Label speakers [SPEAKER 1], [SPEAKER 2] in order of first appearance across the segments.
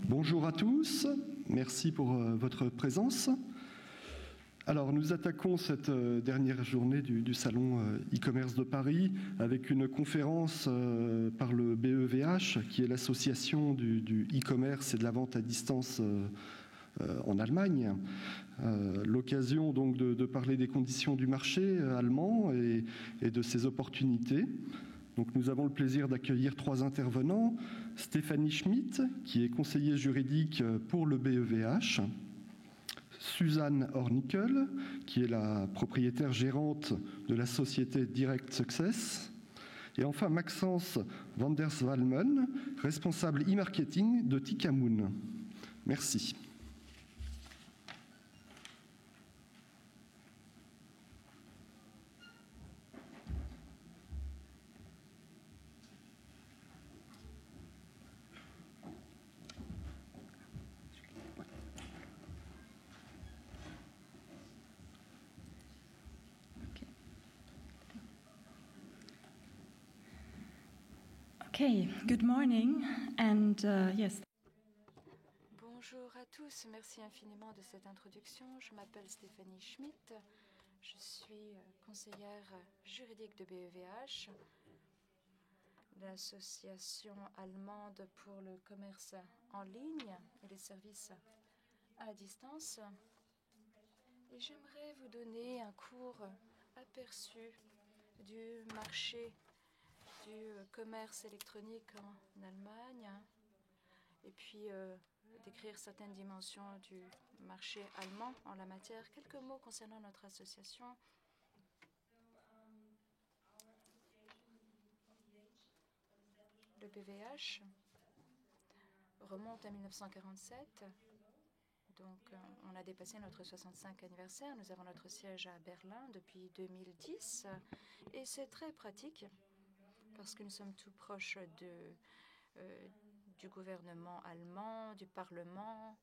[SPEAKER 1] Bonjour à tous, merci pour votre présence. Alors, nous attaquons cette dernière journée du salon e-commerce de Paris avec une conférence par le BEVH, qui est l'association du e-commerce et de la vente à distance en Allemagne. L'occasion donc de parler des conditions du marché allemand et de ses opportunités. Donc, nous avons le plaisir d'accueillir 3 intervenants. Stéphanie Schmidt, qui est conseillère juridique pour le BEVH. Suzanne Hornickel, qui est la propriétaire gérante de la société Direct Success. Et enfin, Maxence Vanderswalmen, responsable e-marketing de Tikkamoon. Merci.
[SPEAKER 2] Okay, good morning, and yes.
[SPEAKER 3] Bonjour à tous, merci infiniment de cette introduction. Je m'appelle Stéphanie Schmidt, je suis conseillère juridique de BEVH, l'association allemande pour le commerce en ligne et les services à distance. Et j'aimerais vous donner un court aperçu du marché du commerce électronique en Allemagne et puis décrire certaines dimensions du marché allemand en la matière. Quelques mots concernant notre association. Le BVH remonte à 1947, donc on a dépassé notre 65e anniversaire. Nous avons notre siège à Berlin depuis 2010 et c'est très pratique parce que nous sommes tout proches du gouvernement allemand, du Parlement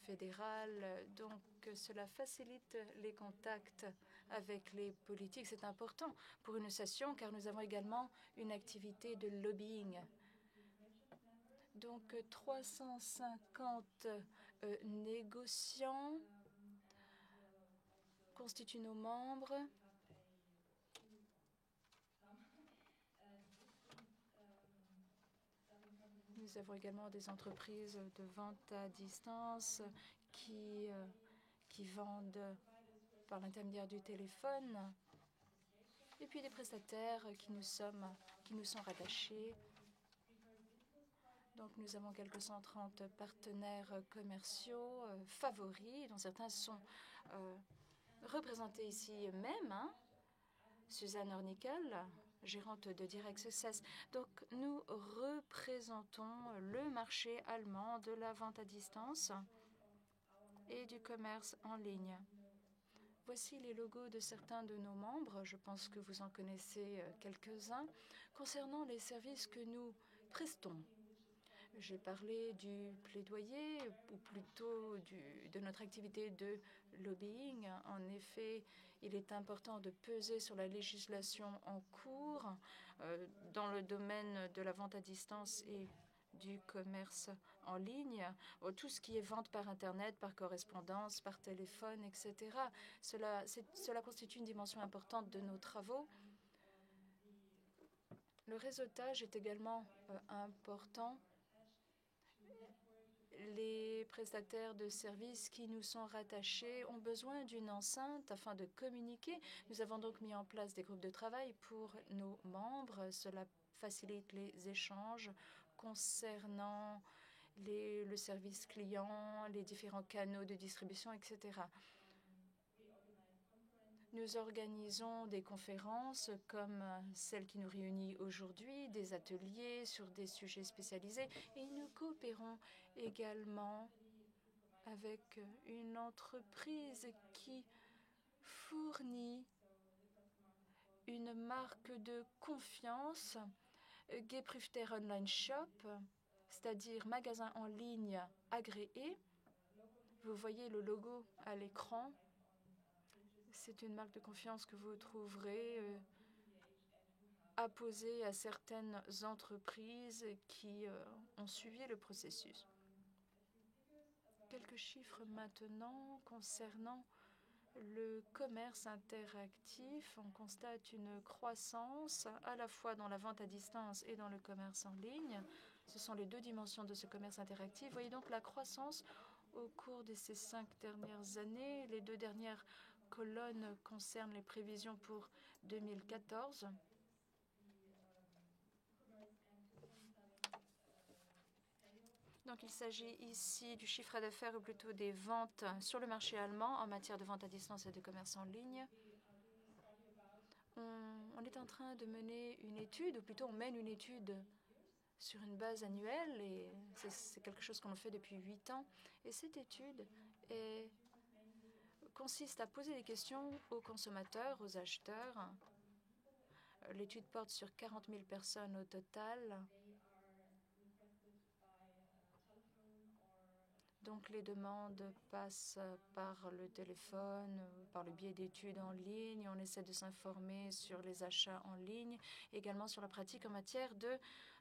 [SPEAKER 3] fédéral. Donc, cela facilite les contacts avec les politiques. C'est important pour une association car nous avons également une activité de lobbying. Donc, 350 négociants constituent nos membres. Nous avons également des entreprises de vente à distance qui vendent par l'intermédiaire du téléphone et puis des prestataires qui nous sont rattachés. Donc nous avons quelques 130 partenaires commerciaux favoris, dont certains sont représentés ici même. Suzanne Hornickel, gérante de Direct Success. Donc, nous représentons le marché allemand de la vente à distance et du commerce en ligne. Voici les logos de certains de nos membres. Je pense que vous en connaissez quelques-uns. Concernant les services que nous prestons, j'ai parlé du plaidoyer, ou plutôt de notre activité de lobbying. En effet, il est important de peser sur la législation en cours dans le domaine de la vente à distance et du commerce en ligne, tout ce qui est vente par Internet, par correspondance, par téléphone, etc. Cela constitue une dimension importante de nos travaux. Le réseautage est également important. Les prestataires de services qui nous sont rattachés ont besoin d'une enceinte afin de communiquer. Nous avons donc mis en place des groupes de travail pour nos membres. Cela facilite les échanges concernant le service client, les différents canaux de distribution, etc. Nous organisons des conférences comme celle qui nous réunit aujourd'hui, des ateliers sur des sujets spécialisés et nous coopérons également avec une entreprise qui fournit une marque de confiance, Geprüfter Online Shop, c'est-à-dire magasin en ligne agréé. Vous voyez le logo à l'écran. C'est une marque de confiance que vous trouverez apposé à certaines entreprises qui ont suivi le processus. Quelques chiffres maintenant concernant le commerce interactif. On constate une croissance à la fois dans la vente à distance et dans le commerce en ligne. Ce sont les deux dimensions de ce commerce interactif. Vous voyez donc la croissance au cours de ces 5 dernières années. Les 2 dernières colonnes concernent les prévisions pour 2014. Donc, il s'agit ici du chiffre d'affaires ou plutôt des ventes sur le marché allemand en matière de vente à distance et de commerce en ligne. On est en train de mener une étude, ou plutôt on mène une étude sur une base annuelle, et c'est quelque chose qu'on fait depuis 8 ans. Et cette étude consiste à poser des questions aux consommateurs, aux acheteurs. L'étude porte sur 40 000 personnes au total. Donc, les demandes passent par le téléphone, par le biais d'études en ligne. On essaie de s'informer sur les achats en ligne, également sur la pratique en matière de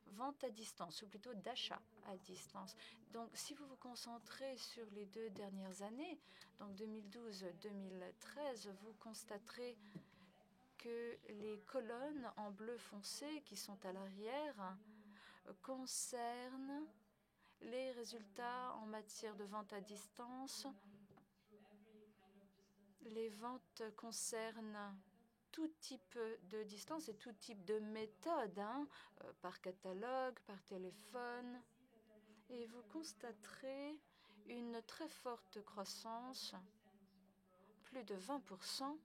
[SPEAKER 3] vente à distance, ou plutôt d'achat à distance. Donc, si vous vous concentrez sur les 2 dernières années, donc 2012-2013, vous constaterez que les colonnes en bleu foncé qui sont à l'arrière concernent les résultats en matière de vente à distance. Les ventes concernent tout type de distance et tout type de méthode, par catalogue, par téléphone. Et vous constaterez une très forte croissance, plus de 20%,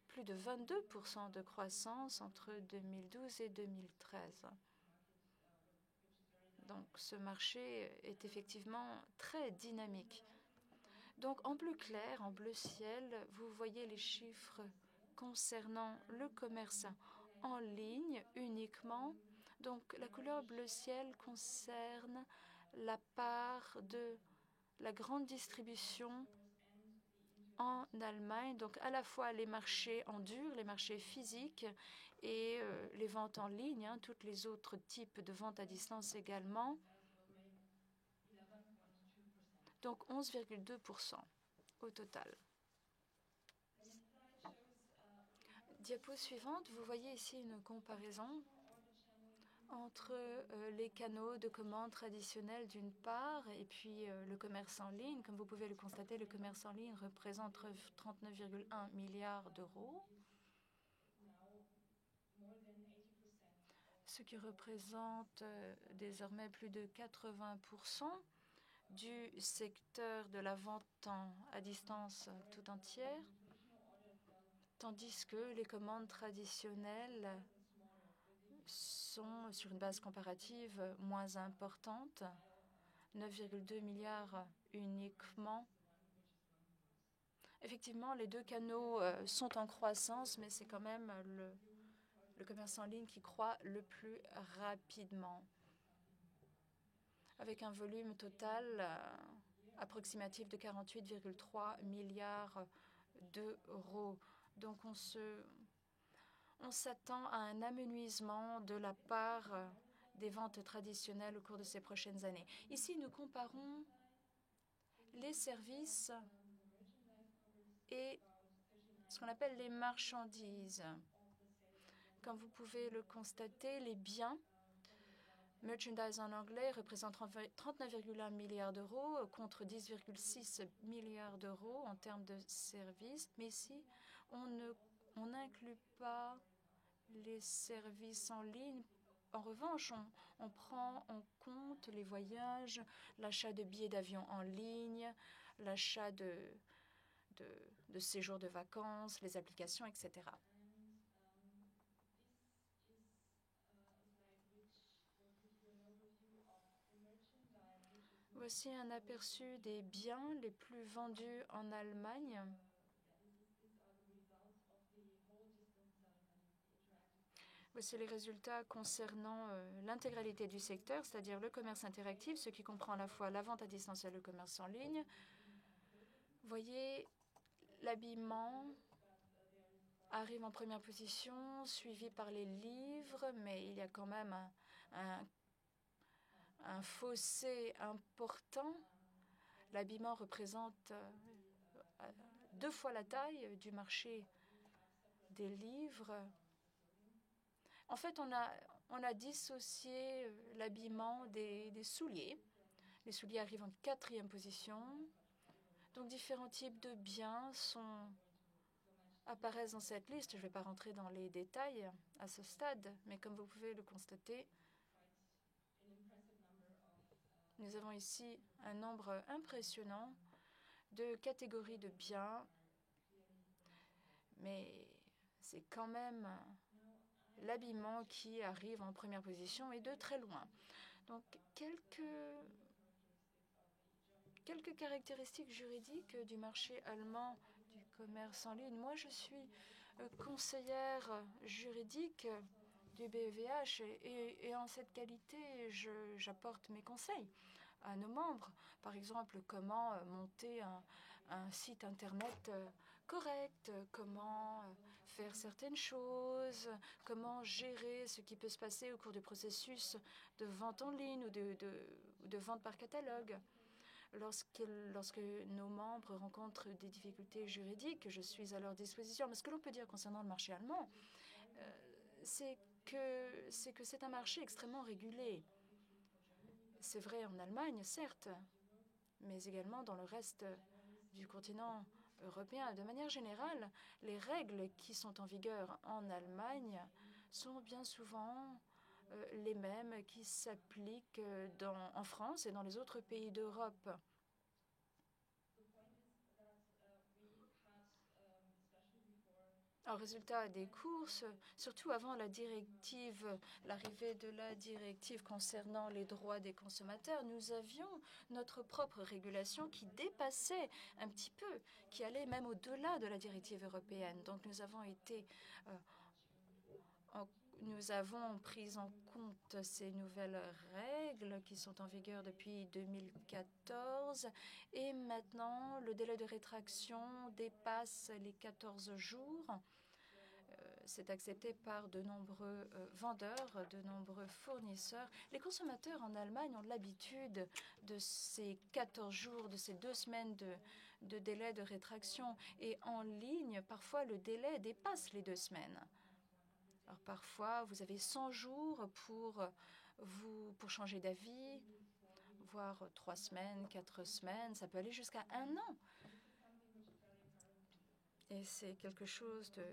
[SPEAKER 3] plus de 22% de croissance entre 2012 et 2013. Donc, ce marché est effectivement très dynamique. Donc, en bleu clair, en bleu ciel, vous voyez les chiffres concernant le commerce en ligne uniquement. Donc, la couleur bleu ciel concerne la part de la grande distribution en Allemagne, donc à la fois les marchés en dur, les marchés physiques et les ventes en ligne, tous les autres types de ventes à distance également. Donc 11,2% au total. Diapo suivante, vous voyez ici une comparaison entre les canaux de commande traditionnels d'une part et puis le commerce en ligne. Comme vous pouvez le constater, le commerce en ligne représente 39,1 milliards d'euros, ce qui représente désormais plus de 80% du secteur de la vente à distance tout entière, tandis que les commandes traditionnelles sont, sur une base comparative, moins importantes, 9,2 milliards uniquement. Effectivement, les 2 canaux sont en croissance, mais c'est quand même le commerce en ligne qui croît le plus rapidement, avec un volume total approximatif de 48,3 milliards d'euros. Donc, on s'attend à un amenuisement de la part des ventes traditionnelles au cours de ces prochaines années. Ici, nous comparons les services et ce qu'on appelle les marchandises. Comme vous pouvez le constater, les biens, merchandise en anglais, représentent 39,1 milliards d'euros contre 10,6 milliards d'euros en termes de services. Mais ici, on n'inclut pas les services en ligne. En revanche, on prend en compte les voyages, l'achat de billets d'avion en ligne, l'achat de séjours de vacances, les applications, etc. Voici un aperçu des biens les plus vendus en Allemagne. Voici les résultats concernant l'intégralité du secteur, c'est-à-dire le commerce interactif, ce qui comprend à la fois la vente à distance et le commerce en ligne. Vous voyez l'habillement arrive en première position, suivi par les livres, mais il y a quand même un fossé important. L'habillement représente 2 fois la taille du marché des livres. En fait, on a dissocié l'habillement des souliers. Les souliers arrivent en 4e position. Donc, différents types de biens apparaissent dans cette liste. Je ne vais pas rentrer dans les détails à ce stade, mais comme vous pouvez le constater, nous avons ici un nombre impressionnant de catégories de biens, mais c'est quand même l'habillement qui arrive en première position et de très loin. Donc, quelques caractéristiques juridiques du marché allemand du commerce en ligne. Moi, je suis conseillère juridique du BEVH et en cette qualité, j'apporte mes conseils à nos membres. Par exemple, comment monter un site Internet correct, comment faire certaines choses, comment gérer ce qui peut se passer au cours du processus de vente en ligne ou de vente par catalogue. Lorsque nos membres rencontrent des difficultés juridiques, je suis à leur disposition. Mais ce que l'on peut dire concernant le marché allemand, c'est que c'est un marché extrêmement régulé. C'est vrai en Allemagne, certes, mais également dans le reste du continent européen. De manière générale, les règles qui sont en vigueur en Allemagne sont bien souvent les mêmes qui s'appliquent en France et dans les autres pays d'Europe. En résultat des courses, surtout avant l'arrivée de la directive concernant les droits des consommateurs, nous avions notre propre régulation qui dépassait un petit peu, qui allait même au-delà de la directive européenne. Donc nous avons pris en compte ces nouvelles règles qui sont en vigueur depuis 2014 et maintenant le délai de rétraction dépasse les 14 jours. C'est accepté par de nombreux vendeurs, de nombreux fournisseurs. Les consommateurs en Allemagne ont l'habitude de ces 14 jours, de ces 2 semaines de délai de rétraction. Et en ligne, parfois, le délai dépasse les 2 semaines. Alors parfois, vous avez 100 jours pour changer d'avis, voire 3 semaines, 4 semaines. Ça peut aller jusqu'à 1 an. Et c'est quelque chose de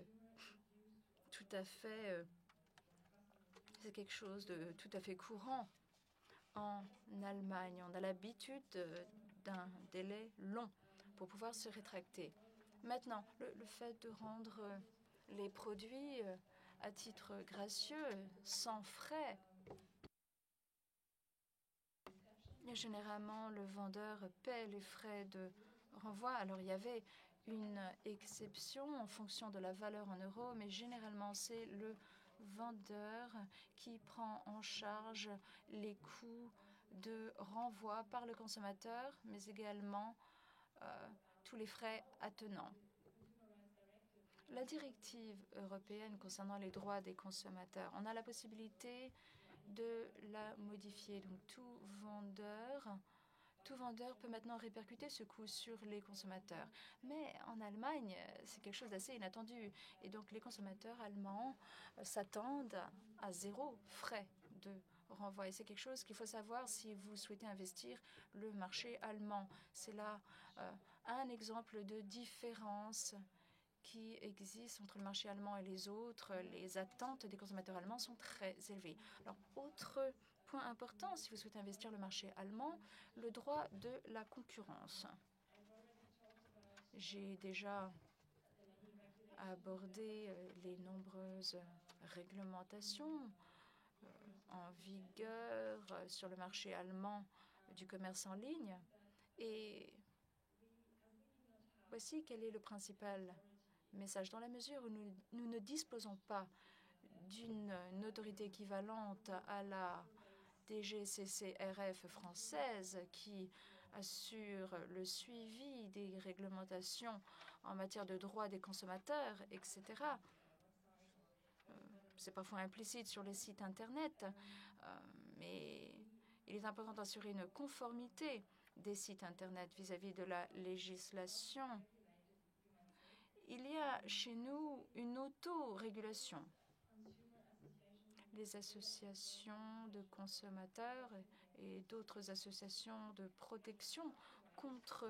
[SPEAKER 3] tout à fait courant en Allemagne. On a l'habitude d'un délai long pour pouvoir se rétracter. Maintenant, le fait de rendre les produits à titre gracieux, sans frais, et généralement le vendeur paie les frais de renvoi. Alors il y avait une exception en fonction de la valeur en euros, mais généralement c'est le vendeur qui prend en charge les coûts de renvoi par le consommateur, mais également tous les frais attenants. La directive européenne concernant les droits des consommateurs, on a la possibilité de la modifier. Donc tout vendeur peut maintenant répercuter ce coût sur les consommateurs. Mais en Allemagne, c'est quelque chose d'assez inattendu. Et donc les consommateurs allemands s'attendent à 0 frais de renvoi. Et c'est quelque chose qu'il faut savoir si vous souhaitez investir le marché allemand. C'est là un exemple de différence qui existe entre le marché allemand et les autres. Les attentes des consommateurs allemands sont très élevées. Alors, autre point important, si vous souhaitez investir le marché allemand, le droit de la concurrence. J'ai déjà abordé les nombreuses réglementations en vigueur sur le marché allemand du commerce en ligne. Et voici quel est le principal message. Dans la mesure où nous ne disposons pas d'une autorité équivalente à la DGCCRF française qui assure le suivi des réglementations en matière de droits des consommateurs, etc. C'est parfois implicite sur les sites Internet, mais il est important d'assurer une conformité des sites Internet vis-à-vis de la législation. Il y a chez nous une autorégulation. Les associations de consommateurs et d'autres associations de protection contre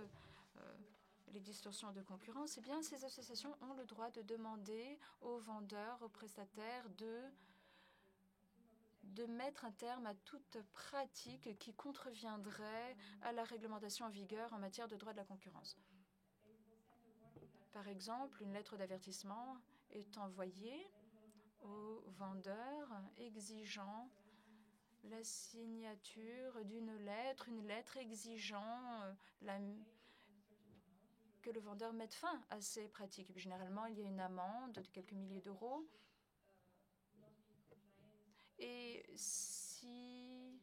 [SPEAKER 3] les distorsions de concurrence, eh bien, ces associations ont le droit de demander aux vendeurs, aux prestataires de mettre un terme à toute pratique qui contreviendrait à la réglementation en vigueur en matière de droit de la concurrence. Par exemple, une lettre d'avertissement est envoyée aux vendeurs exigeant la signature d'une lettre, une lettre exigeant que le vendeur mette fin à ces pratiques. Généralement, il y a une amende de quelques milliers d'euros. Et si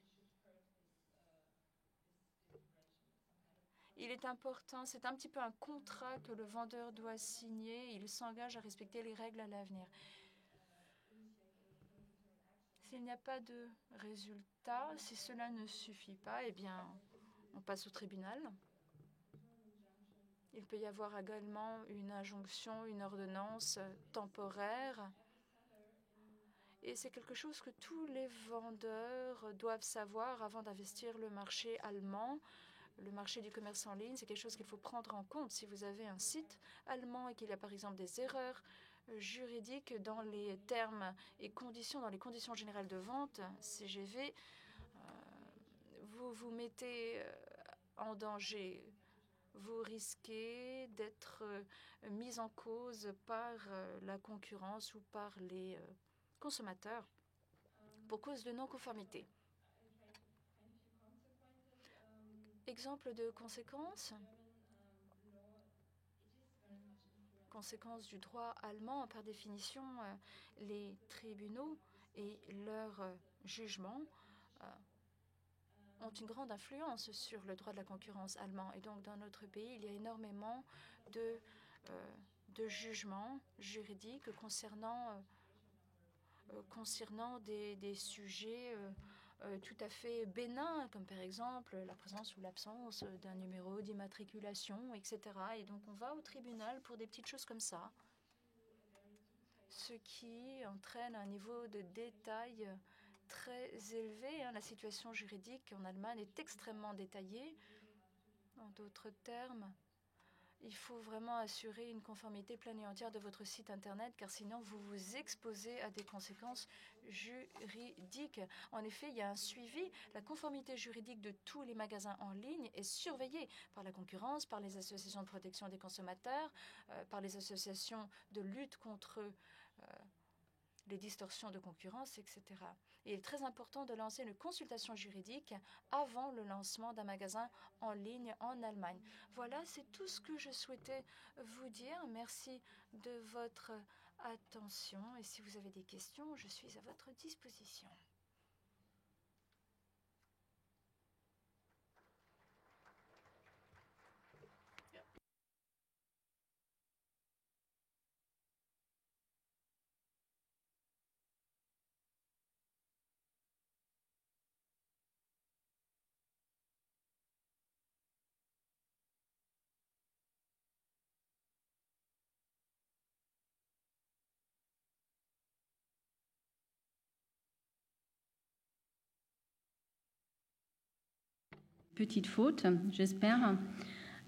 [SPEAKER 3] il est important, c'est un petit peu un contrat que le vendeur doit signer, il s'engage à respecter les règles à l'avenir. S'il n'y a pas de résultat, si cela ne suffit pas, eh bien, on passe au tribunal. Il peut y avoir également une injonction, une ordonnance temporaire. Et c'est quelque chose que tous les vendeurs doivent savoir avant d'investir le marché allemand. Le marché du commerce en ligne, c'est quelque chose qu'il faut prendre en compte. Si vous avez un site allemand et qu'il y a par exemple des erreurs juridiques dans les termes et conditions, dans les conditions générales de vente, CGV, vous vous mettez en danger. Vous risquez d'être mis en cause par la concurrence ou par les consommateurs pour cause de non-conformité. Exemple de conséquences. Conséquence du droit allemand, par définition, les tribunaux et leurs jugements ont une grande influence sur le droit de la concurrence allemand. Et donc, dans notre pays, il y a énormément de jugements juridiques concernant des sujets tout à fait bénins, comme par exemple la présence ou l'absence d'un numéro d'immatriculation, etc. Et donc on va au tribunal pour des petites choses comme ça, ce qui entraîne un niveau de détail très élevé. La situation juridique en Allemagne est extrêmement détaillée. En d'autres termes, il faut vraiment assurer une conformité pleine et entière de votre site Internet, car sinon vous vous exposez à des conséquences juridiques. En effet, il y a un suivi. La conformité juridique de tous les magasins en ligne est surveillée par la concurrence, par les associations de protection des consommateurs, par les associations de lutte contre les distorsions de concurrence, etc. Et il est très important de lancer une consultation juridique avant le lancement d'un magasin en ligne en Allemagne. Voilà, c'est tout ce que je souhaitais vous dire. Merci de votre attention. Et si vous avez des questions, je suis à votre disposition.
[SPEAKER 4] Petite faute, j'espère.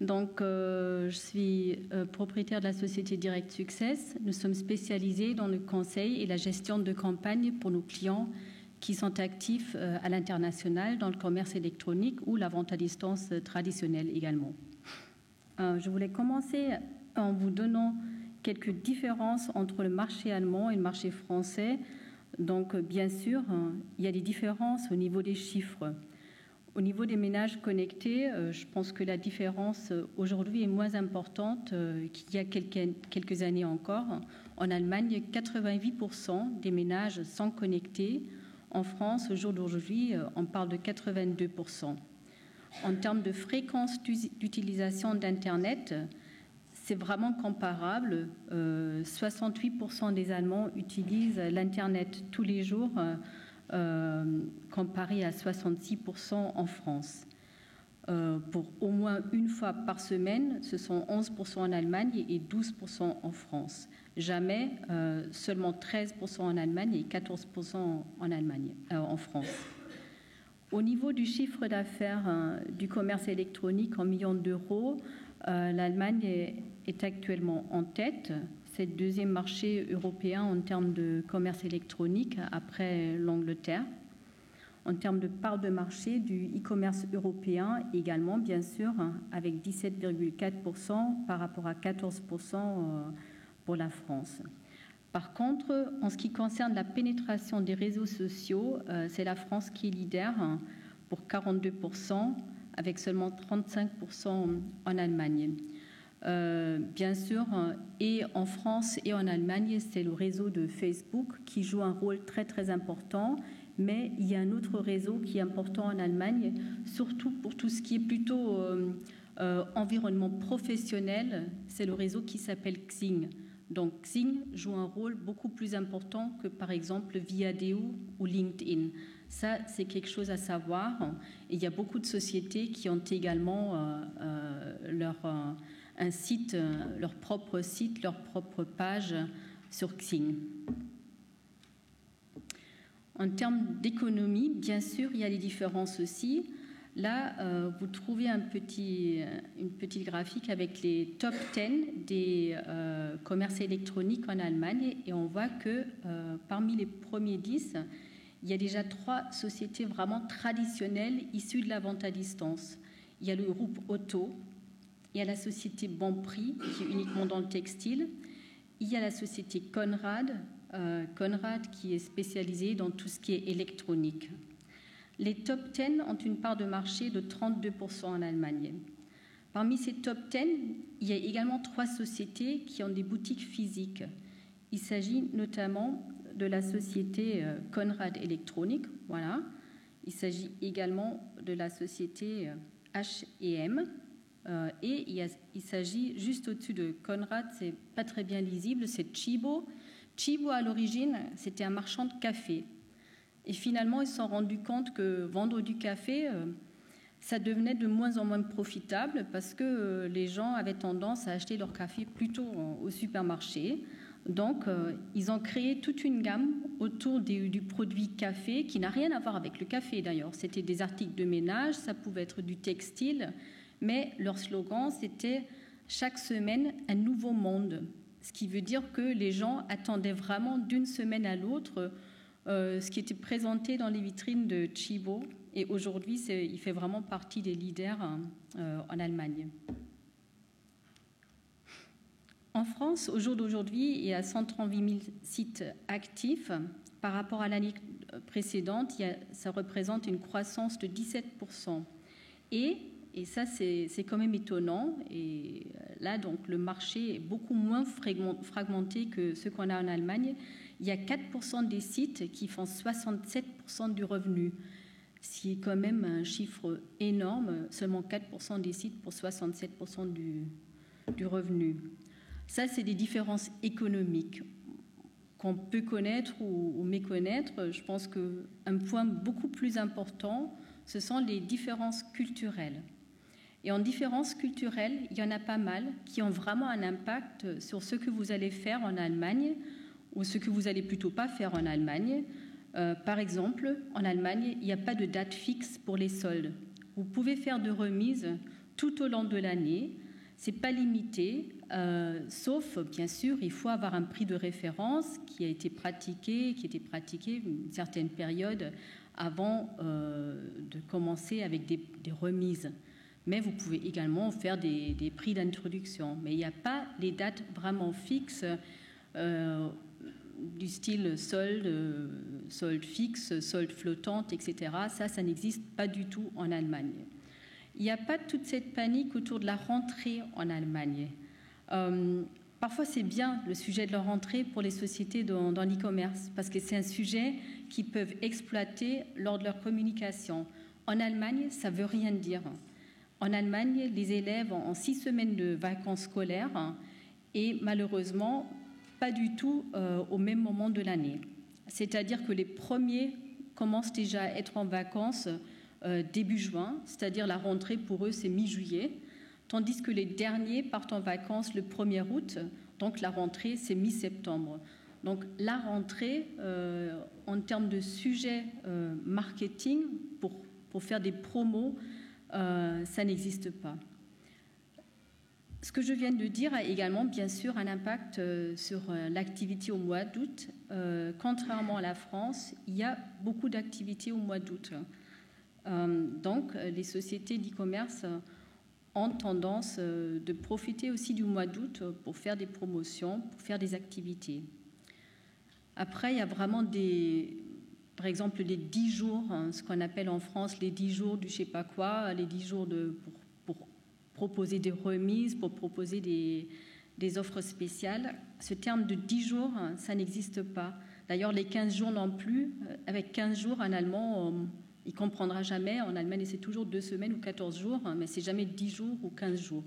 [SPEAKER 4] Donc, je suis propriétaire de la société Direct Success. Nous sommes spécialisés dans le conseil et la gestion de campagnes pour nos clients qui sont actifs à l'international dans le commerce électronique ou la vente à distance traditionnelle également. Je voulais commencer en vous donnant quelques différences entre le marché allemand et le marché français. Donc, bien sûr, il y a des différences au niveau des chiffres. Au niveau des ménages connectés, je pense que la différence aujourd'hui est moins importante qu'il y a quelques années encore. En Allemagne, 88% des ménages sont connectés. En France, au jour d'aujourd'hui, on parle de 82%. En termes de fréquence d'utilisation d'Internet, c'est vraiment comparable. 68% des Allemands utilisent l'Internet tous les jours, comparé à 66% en France. Pour au moins une fois par semaine, ce sont 11% en Allemagne et 12% en France. Jamais seulement 13% en Allemagne et 14% en France. Au niveau du chiffre d'affaires du commerce électronique en millions d'euros, l'Allemagne est actuellement en tête. C'est le deuxième marché européen en termes de commerce électronique après l'Angleterre. En termes de part de marché du e-commerce européen également, bien sûr, avec 17,4% par rapport à 14% pour la France. Par contre, en ce qui concerne la pénétration des réseaux sociaux, c'est la France qui est leader pour 42%, avec seulement 35% en Allemagne. Bien sûr, et en France et en Allemagne, c'est le réseau de Facebook qui joue un rôle très très important. Mais il y a un autre réseau qui est important en Allemagne, surtout pour tout ce qui est plutôt environnement professionnel, c'est le réseau qui s'appelle Xing. Donc Xing joue un rôle beaucoup plus important que par exemple Viadeo ou LinkedIn. Ça, c'est quelque chose à savoir. Et il y a beaucoup de sociétés qui ont également un site, leur propre site, leur propre page sur Xing. En termes d'économie, bien sûr, il y a des différences aussi. Là, vous trouvez une petite graphique avec les top 10 des commerces électroniques en Allemagne et on voit que parmi les premiers 10, il y a déjà 3 sociétés vraiment traditionnelles issues de la vente à distance. Il y a le groupe Otto, il y a la société Bonprix qui est uniquement dans le textile, il y a la société Conrad qui est spécialisée dans tout ce qui est électronique. Les top 10 ont une part de marché de 32% en Allemagne. Parmi ces top 10, il y a également 3 sociétés qui ont des boutiques physiques. Il s'agit notamment de la société Conrad Electronic, voilà. Il s'agit également de la société H&M et il s'agit juste au-dessus de Conrad, c'est pas très bien lisible, c'est Tchibo. Tchibo, à l'origine, c'était un marchand de café. Et finalement, ils se sont rendus compte que vendre du café, ça devenait de moins en moins profitable parce que les gens avaient tendance à acheter leur café plutôt au supermarché. Donc, ils ont créé toute une gamme autour du produit café qui n'a rien à voir avec le café d'ailleurs. C'était des articles de ménage, ça pouvait être du textile, mais leur slogan, c'était « Chaque semaine, un nouveau monde ». Ce qui veut dire que les gens attendaient vraiment d'une semaine à l'autre ce qui était présenté dans les vitrines de Tchibo. Et aujourd'hui, il fait vraiment partie des leaders en Allemagne. En France, au jour d'aujourd'hui, il y a 138 000 sites actifs. Par rapport à l'année précédente, ça représente une croissance de 17%. Et ça, c'est quand même étonnant. Et là, donc, le marché est beaucoup moins fragmenté que ce qu'on a en Allemagne. Il y a 4% des sites qui font 67% du revenu, ce qui est quand même un chiffre énorme. Seulement 4% des sites pour 67% du revenu. Ça, c'est des différences économiques qu'on peut connaître ou méconnaître. Je pense qu'un point beaucoup plus important, ce sont les différences culturelles. Et en différences culturelles, il y en a pas mal qui ont vraiment un impact sur ce que vous allez faire en Allemagne ou ce que vous n'allez plutôt pas faire en Allemagne. Par exemple, en Allemagne, il n'y a pas de date fixe pour les soldes. Vous pouvez faire de remises tout au long de l'année. Ce n'est pas limité, sauf, bien sûr, il faut avoir un prix de référence qui était pratiqué une certaine période avant de commencer avec des remises. Mais vous pouvez également faire des prix d'introduction. Mais il n'y a pas les dates vraiment fixes du style solde fixe, solde flottante, etc. Ça n'existe pas du tout en Allemagne. Il n'y a pas toute cette panique autour de la rentrée en Allemagne. Parfois, c'est bien le sujet de la rentrée pour les sociétés dans l'e-commerce, parce que c'est un sujet qu'ils peuvent exploiter lors de leur communication. En Allemagne, ça ne veut rien dire. En Allemagne, les élèves ont 6 semaines de vacances scolaires et malheureusement, pas du tout au même moment de l'année. C'est-à-dire que les premiers commencent déjà à être en vacances début juin, c'est-à-dire la rentrée pour eux, c'est mi-juillet, tandis que les derniers partent en vacances le 1er août, donc la rentrée, c'est mi-septembre. Donc la rentrée, en termes de sujet marketing, pour faire des promos, ça n'existe pas. Ce que je viens de dire a également, bien sûr, un impact sur l'activité au mois d'août. Contrairement à la France, il y a beaucoup d'activités au mois d'août. Donc, les sociétés d'e-commerce ont tendance de profiter aussi du mois d'août pour faire des promotions, pour faire des activités. Après, il y a vraiment par exemple, les 10 jours, ce qu'on appelle en France les 10 jours du je ne sais pas quoi, les 10 jours pour proposer des remises, pour proposer des offres spéciales. Ce terme de 10 jours, ça n'existe pas. D'ailleurs, les 15 jours non plus. Avec 15 jours, en allemand, il ne comprendra jamais. En Allemagne, c'est toujours 2 semaines ou 14 jours, mais c'est jamais 10 jours ou 15 jours.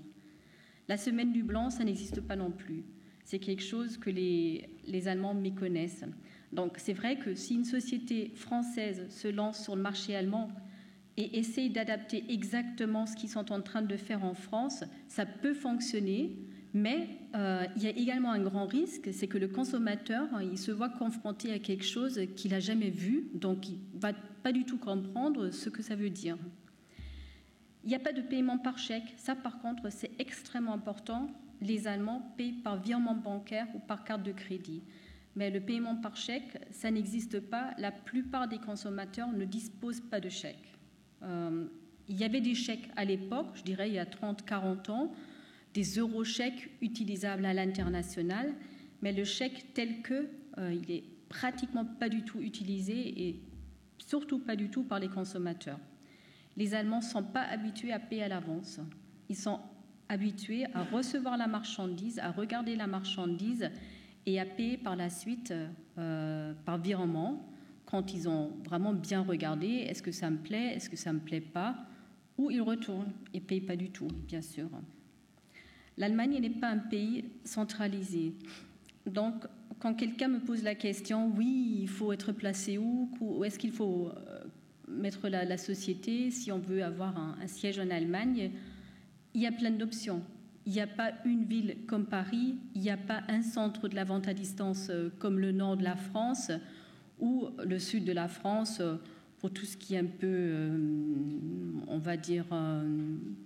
[SPEAKER 4] La semaine du blanc, ça n'existe pas non plus. C'est quelque chose que les Allemands méconnaissent. Donc, c'est vrai que si une société française se lance sur le marché allemand et essaye d'adapter exactement ce qu'ils sont en train de faire en France, ça peut fonctionner, mais il y a également un grand risque, c'est que le consommateur, il se voit confronté à quelque chose qu'il n'a jamais vu, donc il ne va pas du tout comprendre ce que ça veut dire. Il n'y a pas de paiement par chèque. Ça, par contre, c'est extrêmement important. Les Allemands payent par virement bancaire ou par carte de crédit. Mais le paiement par chèque, ça n'existe pas. La plupart des consommateurs ne disposent pas de chèque. Il y avait des chèques à l'époque, je dirais il y a 30-40 ans, des eurochèques utilisables à l'international, mais le chèque tel que, il n'est pratiquement pas du tout utilisé et surtout pas du tout par les consommateurs. Les Allemands ne sont pas habitués à payer à l'avance. Ils sont habitués à recevoir la marchandise, à regarder la marchandise et à payer par la suite par virement quand ils ont vraiment bien regardé, est-ce que ça me plaît, est-ce que ça ne me plaît pas, ou ils retournent et ne payent pas du tout, bien sûr. L'Allemagne n'est pas un pays centralisé. Donc, quand quelqu'un me pose la question, oui, il faut être placé où est-ce qu'il faut mettre la société si on veut avoir un siège en Allemagne, il y a plein d'options. Il n'y a pas une ville comme Paris, il n'y a pas un centre de la vente à distance comme le nord de la France ou le sud de la France pour tout ce qui est un peu, on va dire,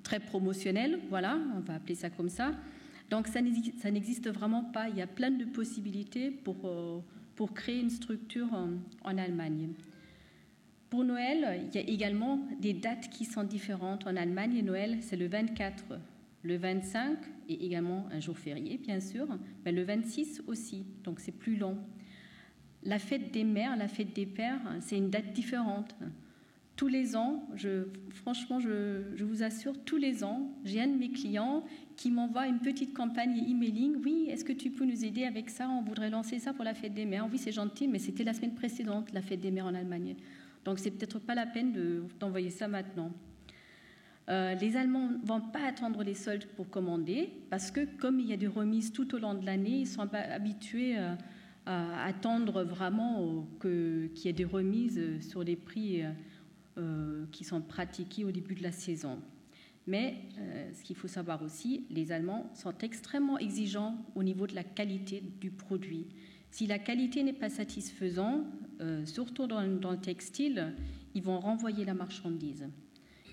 [SPEAKER 4] très promotionnel. Voilà, on va appeler ça comme ça. Donc ça n'existe vraiment pas. Il y a plein de possibilités pour créer une structure en Allemagne. Pour Noël, il y a également des dates qui sont différentes. En Allemagne, Noël, c'est le 24, le 25, et également un jour férié, bien sûr, mais le 26 aussi, donc c'est plus long. La fête des mères, la fête des pères, c'est une date différente. Tous les ans, franchement, je vous assure, tous les ans, j'ai un de mes clients qui m'envoie une petite campagne emailing. Oui, est-ce que tu peux nous aider avec ça? On voudrait lancer ça pour la fête des mères. Oui, c'est gentil, mais c'était la semaine précédente, la fête des mères en Allemagne. Donc, c'est peut-être pas la peine d'envoyer ça maintenant. Les Allemands ne vont pas attendre les soldes pour commander parce que, comme il y a des remises tout au long de l'année, ils sont pas habitués à attendre vraiment qu'il y ait des remises sur les prix qui sont pratiqués au début de la saison. Mais ce qu'il faut savoir aussi, les Allemands sont extrêmement exigeants au niveau de la qualité du produit. Si la qualité n'est pas satisfaisante, surtout dans le textile, ils vont renvoyer la marchandise.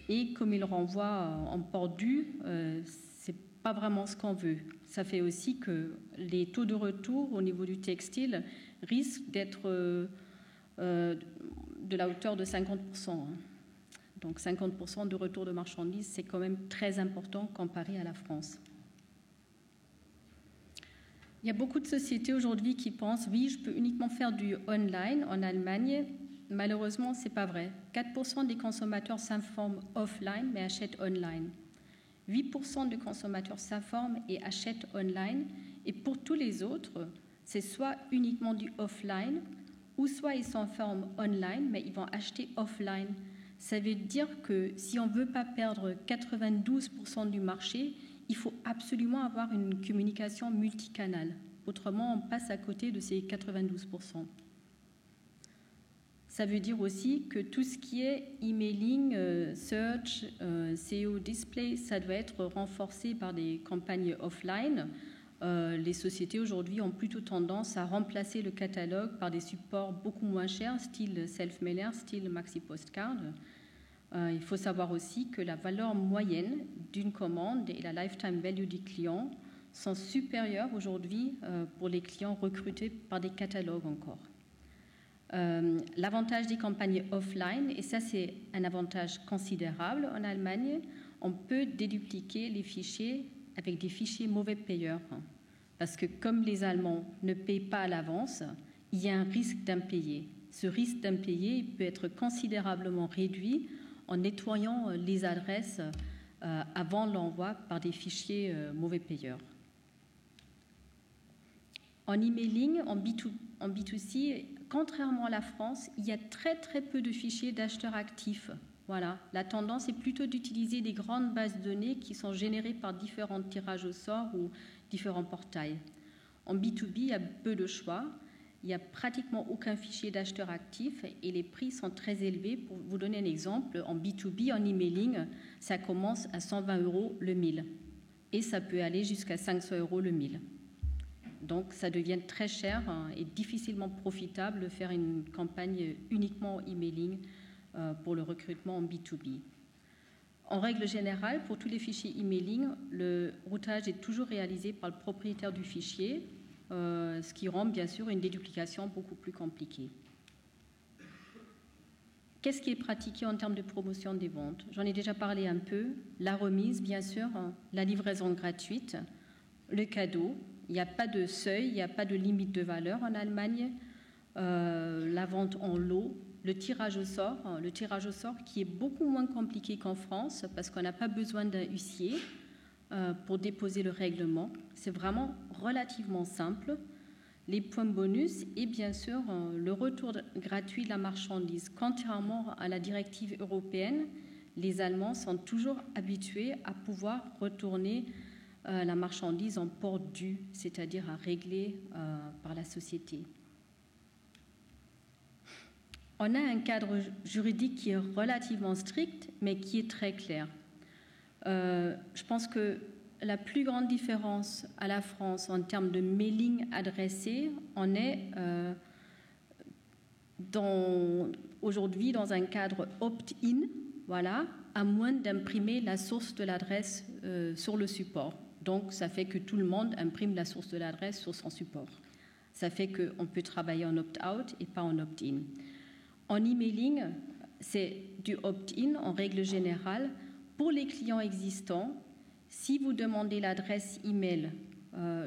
[SPEAKER 4] Et comme ils renvoient en port dû, c'est pas vraiment ce qu'on veut. Ça fait aussi que les taux de retour au niveau du textile risquent d'être de la hauteur de 50%. Donc 50% de retour de marchandises, c'est quand même très important comparé à la France. Il y a beaucoup de sociétés aujourd'hui qui pensent « oui, je peux uniquement faire du online en Allemagne ». Malheureusement, ce n'est pas vrai. 4% des consommateurs s'informent offline mais achètent online. 8% des consommateurs s'informent et achètent online. Et pour tous les autres, c'est soit uniquement du offline ou soit ils s'informent online mais ils vont acheter offline. Ça veut dire que si on ne veut pas perdre 92% du marché, il faut absolument avoir une communication multicanale. Autrement, on passe à côté de ces 92%. Ça veut dire aussi que tout ce qui est emailing, search, SEO display, ça doit être renforcé par des campagnes offline. Les sociétés aujourd'hui ont plutôt tendance à remplacer le catalogue par des supports beaucoup moins chers, style self-mailer, style maxi postcard. Il faut savoir aussi que la valeur moyenne d'une commande et la lifetime value du client sont supérieures aujourd'hui pour les clients recrutés par des catalogues encore. L'avantage des campagnes offline, et ça c'est un avantage considérable en Allemagne, on peut dédupliquer les fichiers avec des fichiers mauvais payeurs. Parce que comme les Allemands ne payent pas à l'avance, il y a un risque d'impayé. Ce risque d'impayé peut être considérablement réduit en nettoyant les adresses avant l'envoi par des fichiers mauvais payeurs. En emailing, en B2C, contrairement à la France, il y a très très peu de fichiers d'acheteurs actifs. Voilà. La tendance est plutôt d'utiliser des grandes bases de données qui sont générées par différents tirages au sort ou différents portails. En B2B, il y a peu de choix. Il n'y a pratiquement aucun fichier d'acheteur actif et les prix sont très élevés. Pour vous donner un exemple, en B2B, en emailing, ça commence à 120 € le 1000 et ça peut aller jusqu'à 500 € le 1000. Donc, ça devient très cher et difficilement profitable de faire une campagne uniquement emailing pour le recrutement en B2B. En règle générale, pour tous les fichiers emailing, le routage est toujours réalisé par le propriétaire du fichier, ce qui rend bien sûr une déduplication beaucoup plus compliquée. Qu'est-ce qui est pratiqué en termes de promotion des ventes? J'en ai déjà parlé un peu. La remise, bien sûr, la livraison gratuite, le cadeau. Il n'y a pas de seuil, il n'y a pas de limite de valeur en Allemagne. La vente en lot, le tirage au sort qui est beaucoup moins compliqué qu'en France parce qu'on n'a pas besoin d'un huissier pour déposer le règlement. C'est vraiment relativement simple. Les points bonus et bien sûr le retour gratuit de la marchandise. Contrairement à la directive européenne, les Allemands sont toujours habitués à pouvoir retourner la marchandise en port dû, c'est-à-dire à régler par la société. On a un cadre juridique qui est relativement strict, mais qui est très clair. Je pense que la plus grande différence à la France en termes de mailing adressé, on est aujourd'hui dans un cadre opt-in, voilà, à moins d'imprimer la source de l'adresse sur le support. Donc, ça fait que tout le monde imprime la source de l'adresse sur son support. Ça fait qu'on peut travailler en opt-out et pas en opt-in. En emailing, c'est du opt-in en règle générale. Pour les clients existants, si vous demandez l'adresse email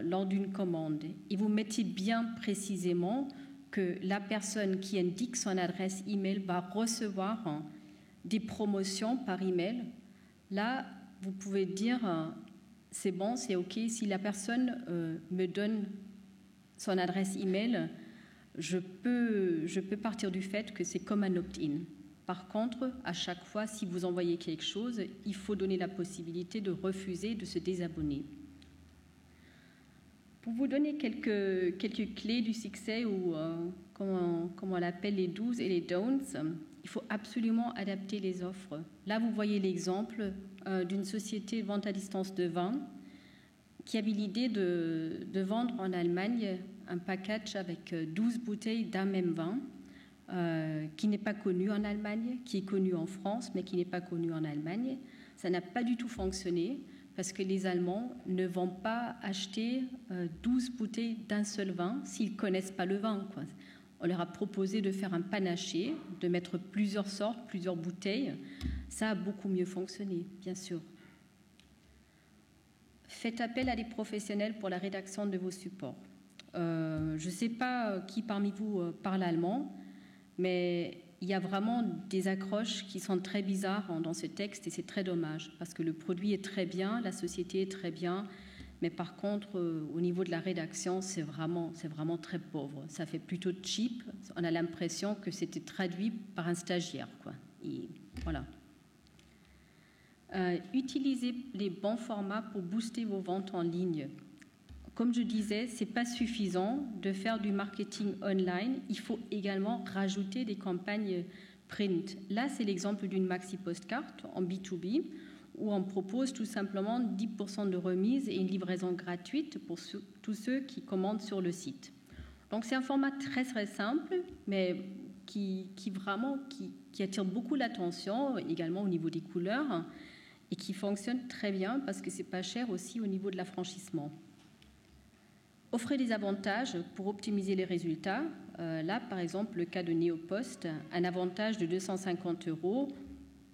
[SPEAKER 4] lors d'une commande et vous mettez bien précisément que la personne qui indique son adresse email va recevoir des promotions par email, là, vous pouvez dire c'est bon, c'est OK. Si la personne me donne son adresse email, je peux partir du fait que c'est comme un opt-in. Par contre, à chaque fois, si vous envoyez quelque chose, il faut donner la possibilité de refuser, de se désabonner. Pour vous donner quelques clés du succès ou comment on l'appelle, les do's et les don'ts, il faut absolument adapter les offres. Là, vous voyez l'exemple d'une société de vente à distance de vin qui avait l'idée de vendre en Allemagne un package avec 12 bouteilles d'un même vin qui n'est pas connu en Allemagne, qui est connu en France, mais qui n'est pas connu en Allemagne. Ça n'a pas du tout fonctionné parce que les Allemands ne vont pas acheter 12 bouteilles d'un seul vin s'ils ne connaissent pas le vin, quoi. On leur a proposé de faire un panaché, de mettre plusieurs sortes, plusieurs bouteilles. Ça a beaucoup mieux fonctionné, bien sûr. Faites appel à des professionnels pour la rédaction de vos supports. Je ne sais pas qui parmi vous parle allemand, mais il y a vraiment des accroches qui sont très bizarres dans ce texte et c'est très dommage parce que le produit est très bien, la société est très bien, mais par contre, au niveau de la rédaction, c'est vraiment très pauvre. Ça fait plutôt cheap. On a l'impression que c'était traduit par un stagiaire, quoi. Et Voilà. Utilisez les bons formats pour booster vos ventes en ligne. Comme je disais, ce n'est pas suffisant de faire du marketing online. Il faut également rajouter des campagnes print. Là, c'est l'exemple d'une maxi postcard en B2B où on propose tout simplement 10% de remise et une livraison gratuite pour tous ceux qui commandent sur le site. Donc, c'est un format très, très simple, mais qui attire beaucoup l'attention, également au niveau des couleurs, et qui fonctionne très bien parce que ce n'est pas cher aussi au niveau de l'affranchissement. Offrez des avantages pour optimiser les résultats. Là, par exemple, le cas de Neopost, un avantage de 250 €.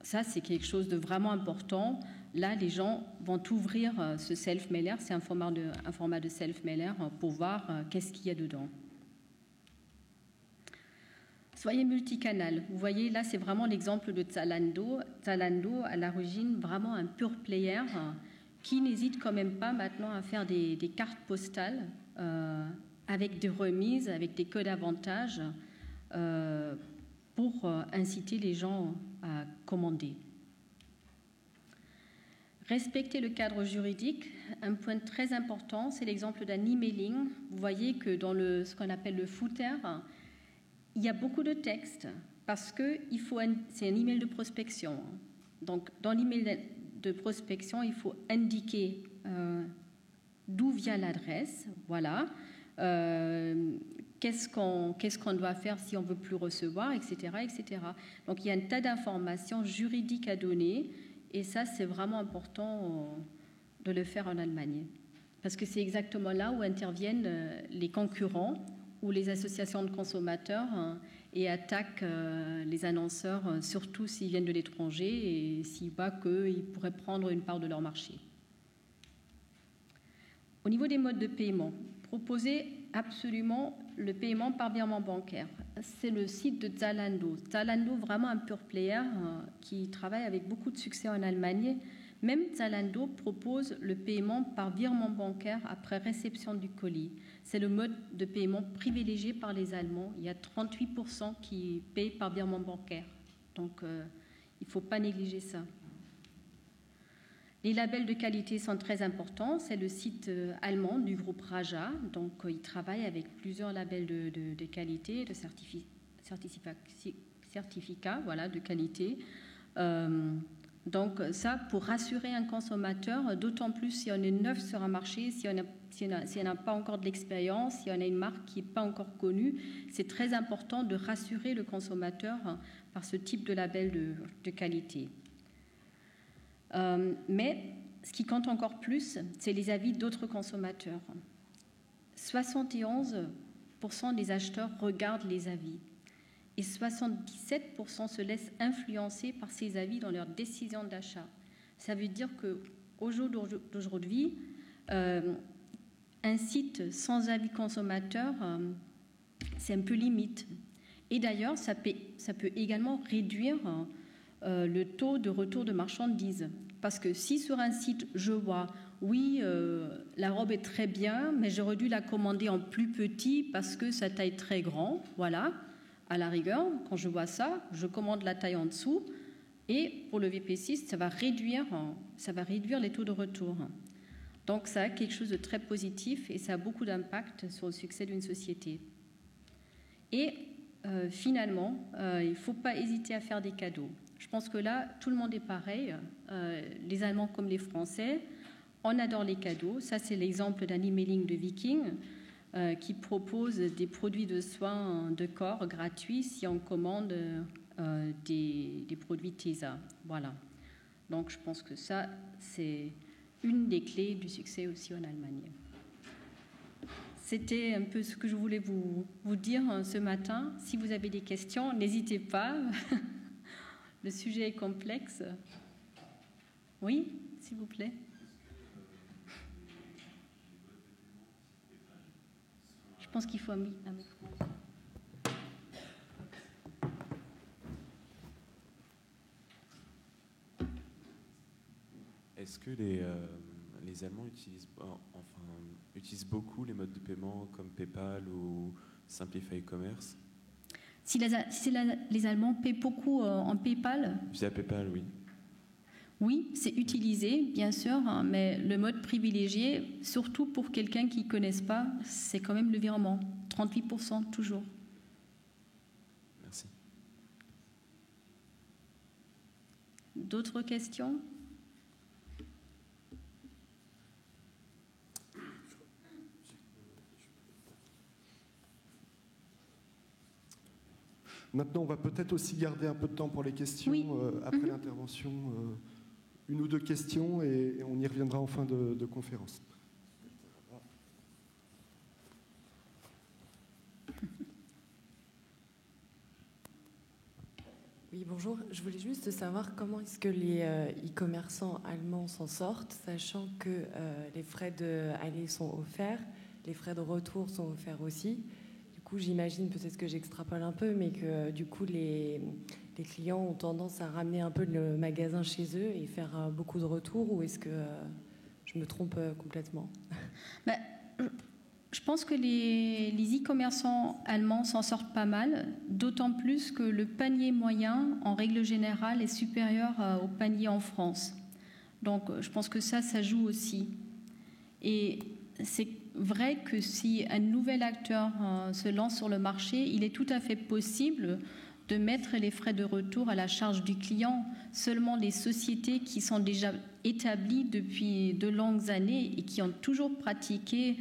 [SPEAKER 4] Ça, c'est quelque chose de vraiment important. Là, les gens vont ouvrir ce self-mailer. C'est un format de self-mailer pour voir qu'est-ce qu'il y a dedans. Soyez multicanal. Vous voyez, là, c'est vraiment l'exemple de Zalando. Zalando, à l'origine, vraiment un pure player qui n'hésite quand même pas maintenant à faire des cartes postales avec des remises, avec des codes avantages pour inciter les gens à commander. Respecter le cadre juridique. Un point très important, c'est l'exemple d'un emailing. Vous voyez que dans ce qu'on appelle le footer, il y a beaucoup de texte parce que c'est un email de prospection. Donc, dans l'email de prospection, il faut indiquer d'où vient l'adresse, voilà, qu'est-ce qu'on doit faire si on ne veut plus recevoir, etc., etc. Donc, il y a un tas d'informations juridiques à donner et ça, c'est vraiment important de le faire en Allemagne parce que c'est exactement là où interviennent les concurrents ou les associations de consommateurs et attaquent les annonceurs, surtout s'ils viennent de l'étranger et s'ils voient qu'ils pourraient prendre une part de leur marché. Au niveau des modes de paiement, proposez absolument le paiement par virement bancaire. C'est le site de Zalando. Zalando, vraiment un pure player qui travaille avec beaucoup de succès en Allemagne. Même Zalando propose le paiement par virement bancaire après réception du colis. C'est le mode de paiement privilégié par les Allemands. Il y a 38% qui payent par virement bancaire. Donc, il ne faut pas négliger ça. Les labels de qualité sont très importants. C'est le site allemand du groupe Raja. Donc, il travaille avec plusieurs labels de qualité, de certificats voilà, de qualité. Donc, ça, pour rassurer un consommateur, d'autant plus si on est neuf sur un marché, si on n'a pas encore de l'expérience, si on a une marque qui n'est pas encore connue, c'est très important de rassurer le consommateur par ce type de label de qualité. Mais ce qui compte encore plus, c'est les avis d'autres consommateurs. 71% des acheteurs regardent les avis et 77% se laissent influencer par ces avis dans leur décision d'achat. Ça veut dire qu'au jour d'aujourd'hui, un site sans avis consommateur, c'est un peu limite. Et d'ailleurs, ça peut également réduire le taux de retour de marchandises. Parce que si sur un site, je vois, oui, la robe est très bien, mais j'aurais dû la commander en plus petit parce que sa taille est très grande, voilà. À la rigueur, quand je vois ça, je commande la taille en dessous et pour le VP6, ça va réduire les taux de retour. Donc ça a quelque chose de très positif et ça a beaucoup d'impact sur le succès d'une société. Et finalement, il ne faut pas hésiter à faire des cadeaux. Je pense que là, tout le monde est pareil, les Allemands comme les Français, on adore les cadeaux. Ça, c'est l'exemple d'un emailing de Viking qui propose des produits de soins de corps gratuits si on commande des produits TESA. Voilà. Donc, je pense que ça, c'est une des clés du succès aussi en Allemagne. C'était un peu ce que je voulais vous dire ce matin. Si vous avez des questions, n'hésitez pas. Le sujet est complexe. Oui, s'il vous plaît. Je pense qu'il faut un micro.
[SPEAKER 5] Est-ce que les Allemands utilisent beaucoup les modes de paiement comme PayPal ou Simplify Commerce ?
[SPEAKER 4] Si les Allemands paient beaucoup en PayPal,
[SPEAKER 5] Via PayPal, oui.
[SPEAKER 4] oui, c'est utilisé, bien sûr, hein, mais le mode privilégié, surtout pour quelqu'un qui ne connaisse pas, c'est quand même le virement. 38% toujours.
[SPEAKER 5] Merci.
[SPEAKER 4] D'autres questions ?
[SPEAKER 1] Maintenant, on va peut-être aussi garder un peu de temps pour les questions
[SPEAKER 4] Oui.
[SPEAKER 1] Après l'intervention. Une ou deux questions et on y reviendra en fin de conférence.
[SPEAKER 6] Oui, bonjour. Je voulais juste savoir comment est-ce que les e-commerçants allemands s'en sortent, sachant que les frais d'aller sont offerts, les frais de retour sont offerts aussi. Du coup, j'imagine, peut-être que j'extrapole un peu, mais que du coup, les clients ont tendance à ramener un peu le magasin chez eux et faire beaucoup de retours, ou est-ce que je me trompe complètement ?
[SPEAKER 4] Ben, je pense que les e-commerçants allemands s'en sortent pas mal, d'autant plus que le panier moyen, en règle générale, est supérieur au panier en France. Donc, je pense que ça joue aussi. Et c'est vrai que si un nouvel acteur se lance sur le marché, il est tout à fait possible de mettre les frais de retour à la charge du client. Seulement les sociétés qui sont déjà établies depuis de longues années et qui ont toujours pratiqué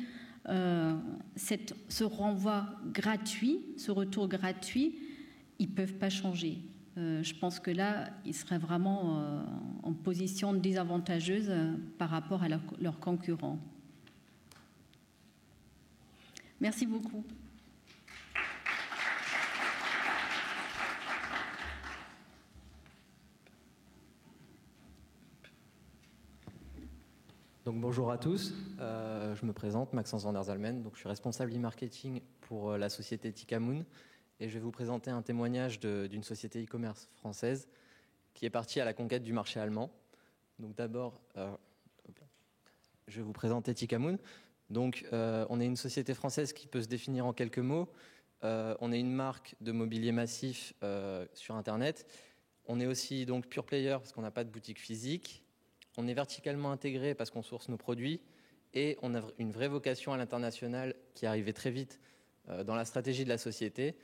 [SPEAKER 4] ce renvoi gratuit, ce retour gratuit, ils ne peuvent pas changer. Je pense que là, ils seraient vraiment en position désavantageuse par rapport à leurs concurrents. Merci beaucoup.
[SPEAKER 7] Donc bonjour à tous, je me présente, Maxence van der Zalmen, donc je suis responsable e-marketing pour la société Tikamoon et je vais vous présenter un témoignage d'une société e-commerce française qui est partie à la conquête du marché allemand. Donc d'abord, je vais vous présenter Tikamoon. Donc on est une société française qui peut se définir en quelques mots. On est une marque de mobilier massif sur Internet. On est aussi donc pure player parce qu'on n'a pas de boutique physique. On est verticalement intégré parce qu'on source nos produits et on a une vraie vocation à l'international qui est arrivée très vite dans la stratégie de la société.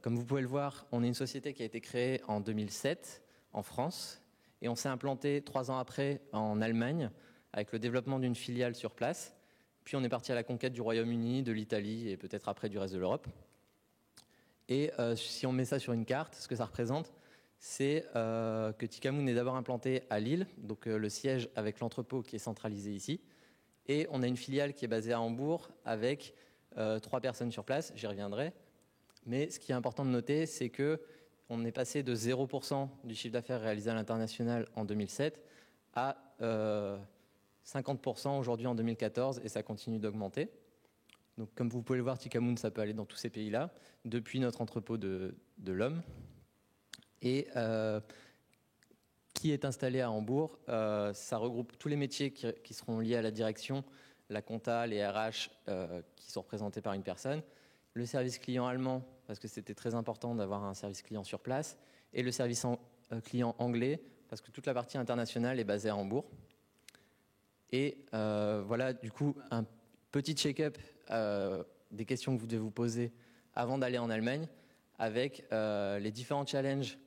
[SPEAKER 7] Comme vous pouvez le voir, on est une société qui a été créée en 2007 en France et on s'est implanté 3 ans après en Allemagne avec le développement d'une filiale sur place. Puis on est parti à la conquête du Royaume-Uni, de l'Italie et peut-être après du reste de l'Europe. Et si on met ça sur une carte, ce que ça représente, c'est que Tikamoon est d'abord implanté à Lille, donc le siège avec l'entrepôt qui est centralisé ici. Et on a une filiale qui est basée à Hambourg avec 3 personnes sur place, j'y reviendrai. Mais ce qui est important de noter, c'est qu'on est passé de 0% du chiffre d'affaires réalisé à l'international en 2007 à 50% aujourd'hui en 2014 et ça continue d'augmenter. Donc comme vous pouvez le voir, Tikamoon, ça peut aller dans tous ces pays-là, depuis notre entrepôt de l'homme. Et qui est installé à Hambourg, ça regroupe tous les métiers qui seront liés à la direction, la compta, les RH qui sont représentés par une personne, le service client allemand, parce que c'était très important d'avoir un service client sur place, et le service client anglais, parce que toute la partie internationale est basée à Hambourg. Et voilà, du coup, un petit check-up des questions que vous devez vous poser avant d'aller en Allemagne, avec les différents challenges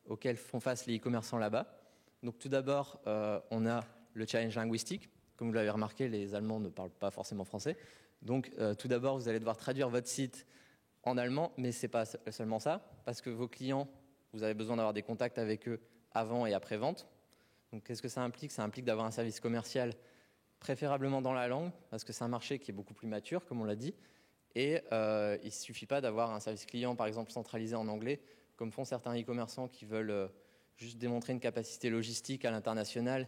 [SPEAKER 7] auxquels font face les e-commerçants là-bas. Donc tout d'abord, on a le challenge linguistique. Comme vous l'avez remarqué, les Allemands ne parlent pas forcément français. Donc tout d'abord, vous allez devoir traduire votre site en allemand, mais ce n'est pas seulement ça, parce que vos clients, vous avez besoin d'avoir des contacts avec eux avant et après vente. Donc qu'est-ce que ça implique ? Ça implique d'avoir un service commercial préférablement dans la langue, parce que c'est un marché qui est beaucoup plus mature, comme on l'a dit. Et il ne suffit pas d'avoir un service client, par exemple, centralisé en anglais, comme font certains e-commerçants qui veulent juste démontrer une capacité logistique à l'international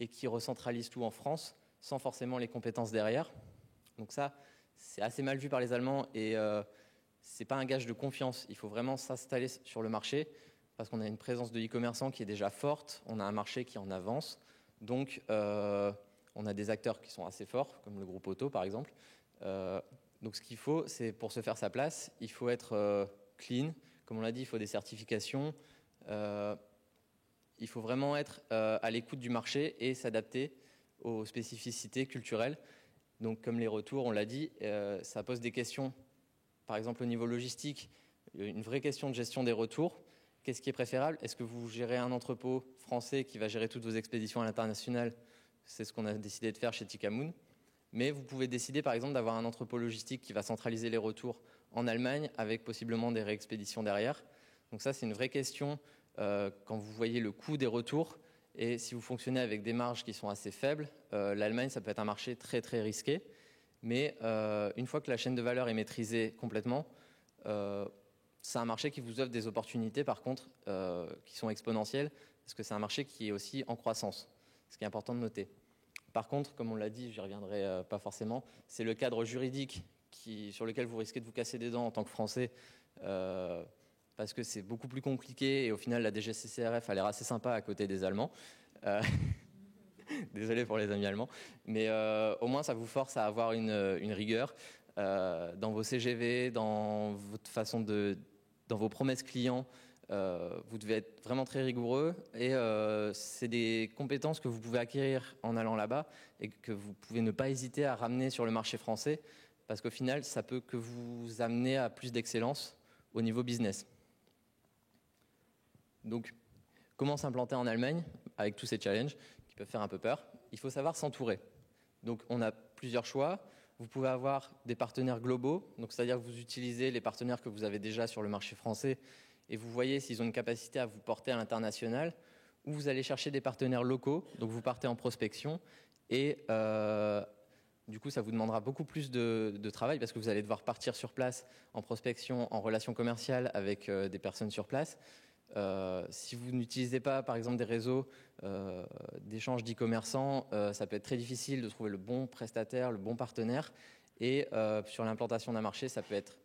[SPEAKER 7] et qui recentralisent tout en France, sans forcément les compétences derrière. Donc ça, c'est assez mal vu par les Allemands et ce n'est pas un gage de confiance. Il faut vraiment s'installer sur le marché parce qu'on a une présence de e-commerçants qui est déjà forte, on a un marché qui en avance, donc on a des acteurs qui sont assez forts, comme le groupe Auto par exemple. Donc ce qu'il faut, c'est pour se faire sa place, il faut être clean. Comme on l'a dit, il faut des certifications. Il faut vraiment être à l'écoute du marché et s'adapter aux spécificités culturelles. Donc, comme les retours, on l'a dit, ça pose des questions, par exemple au niveau logistique, une vraie question de gestion des retours. Qu'est-ce qui est préférable? Est-ce que vous gérez un entrepôt français qui va gérer toutes vos expéditions à l'international? C'est ce qu'on a décidé de faire chez Tikamoon. Mais vous pouvez décider, par exemple, d'avoir un entrepôt logistique qui va centraliser les retours en Allemagne avec possiblement des réexpéditions derrière. Donc ça, c'est une vraie question quand vous voyez le coût des retours. Et si vous fonctionnez avec des marges qui sont assez faibles, l'Allemagne, ça peut être un marché très, très risqué. Mais une fois que la chaîne de valeur est maîtrisée complètement, c'est un marché qui vous offre des opportunités, par contre, qui sont exponentielles, parce que c'est un marché qui est aussi en croissance, ce qui est important de noter. Par contre, comme on l'a dit, j'y reviendrai pas forcément, c'est le cadre juridique sur lequel vous risquez de vous casser des dents en tant que Français, parce que c'est beaucoup plus compliqué, et au final, la DGCCRF a l'air assez sympa à côté des Allemands. Désolé pour les amis allemands, mais au moins, ça vous force à avoir une rigueur dans vos CGV, dans votre façon dans vos promesses clients. Vous devez être vraiment très rigoureux et c'est des compétences que vous pouvez acquérir en allant là-bas et que vous pouvez ne pas hésiter à ramener sur le marché français parce qu'au final, ça peut que vous amener à plus d'excellence au niveau business. Donc, comment s'implanter en Allemagne avec tous ces challenges qui peuvent faire un peu peur? Il faut savoir s'entourer. Donc, on a plusieurs choix. Vous pouvez avoir des partenaires globaux, donc c'est-à-dire que vous utilisez les partenaires que vous avez déjà sur le marché français et vous voyez s'ils ont une capacité à vous porter à l'international, ou vous allez chercher des partenaires locaux, donc vous partez en prospection et du coup ça vous demandera beaucoup plus de travail parce que vous allez devoir partir sur place en prospection, en relation commerciale avec des personnes sur place. Si vous n'utilisez pas par exemple des réseaux d'échange d'e-commerçants, ça peut être très difficile de trouver le bon prestataire, le bon partenaire et sur l'implantation d'un marché ça peut être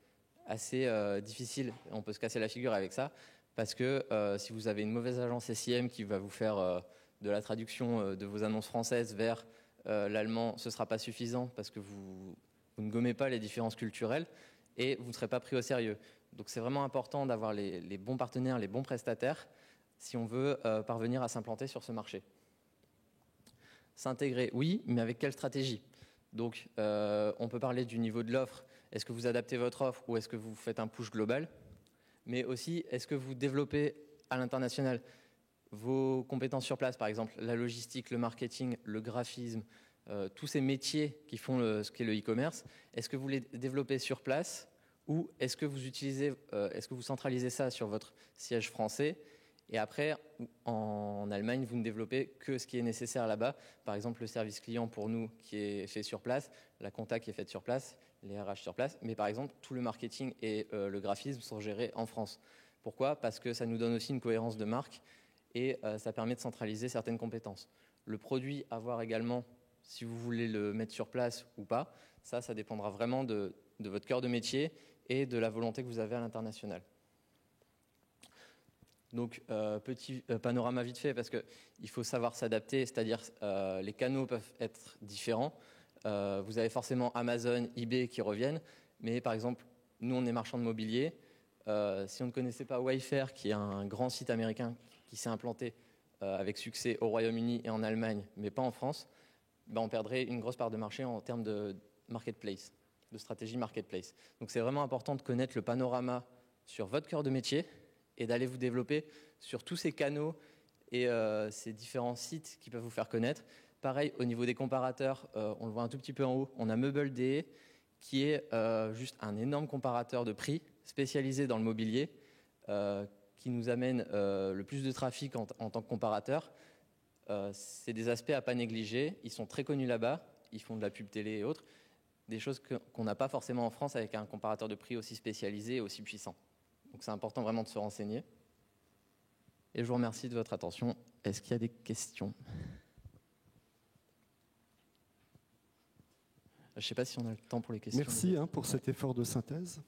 [SPEAKER 7] assez difficile, on peut se casser la figure avec ça parce que si vous avez une mauvaise agence SIM qui va vous faire de la traduction de vos annonces françaises vers l'allemand, ce ne sera pas suffisant parce que vous ne gommez pas les différences culturelles et vous ne serez pas pris au sérieux. Donc c'est vraiment important d'avoir les bons partenaires, les bons prestataires si on veut parvenir à s'implanter sur ce marché. S'intégrer, oui, mais avec quelle stratégie? Donc on peut parler du niveau de l'offre. Est-ce que vous adaptez votre offre ou est-ce que vous faites un push global? Mais aussi, est-ce que vous développez à l'international vos compétences sur place, par exemple la logistique, le marketing, le graphisme, tous ces métiers qui font ce qu'est le e-commerce, est-ce que vous les développez sur place ou est-ce que vous centralisez ça sur votre siège français et après, en Allemagne, vous ne développez que ce qui est nécessaire là-bas. Par exemple, le service client pour nous qui est fait sur place, la compta qui est faite sur place, les RH sur place. Mais par exemple, tout le marketing et le graphisme sont gérés en France. Pourquoi? Parce que ça nous donne aussi une cohérence de marque et ça permet de centraliser certaines compétences. Le produit à voir également, si vous voulez le mettre sur place ou pas, ça dépendra vraiment de votre cœur de métier et de la volonté que vous avez à l'international. Donc, petit panorama vite fait, parce qu'il faut savoir s'adapter, c'est-à-dire les canaux peuvent être différents. Vous avez forcément Amazon, eBay qui reviennent, mais par exemple, nous, on est marchand de mobilier. Si on ne connaissait pas Wayfair, qui est un grand site américain qui s'est implanté avec succès au Royaume-Uni et en Allemagne, mais pas en France, on perdrait une grosse part de marché en termes de marketplace, de stratégie marketplace. Donc, c'est vraiment important de connaître le panorama sur votre cœur de métier et d'aller vous développer sur tous ces canaux et ces différents sites qui peuvent vous faire connaître. Pareil, au niveau des comparateurs, on le voit un tout petit peu en haut, on a Meuble.de qui est juste un énorme comparateur de prix spécialisé dans le mobilier qui nous amène le plus de trafic en tant que comparateur. C'est des aspects à pas négliger, ils sont très connus là-bas, ils font de la pub télé et autres, des choses qu'on n'a pas forcément en France avec un comparateur de prix aussi spécialisé et aussi puissant. Donc c'est important vraiment de se renseigner. Et je vous remercie de votre attention. Est-ce qu'il y a des questions? Je ne sais pas si on a le temps pour les questions.
[SPEAKER 1] Merci pour cet effort de synthèse.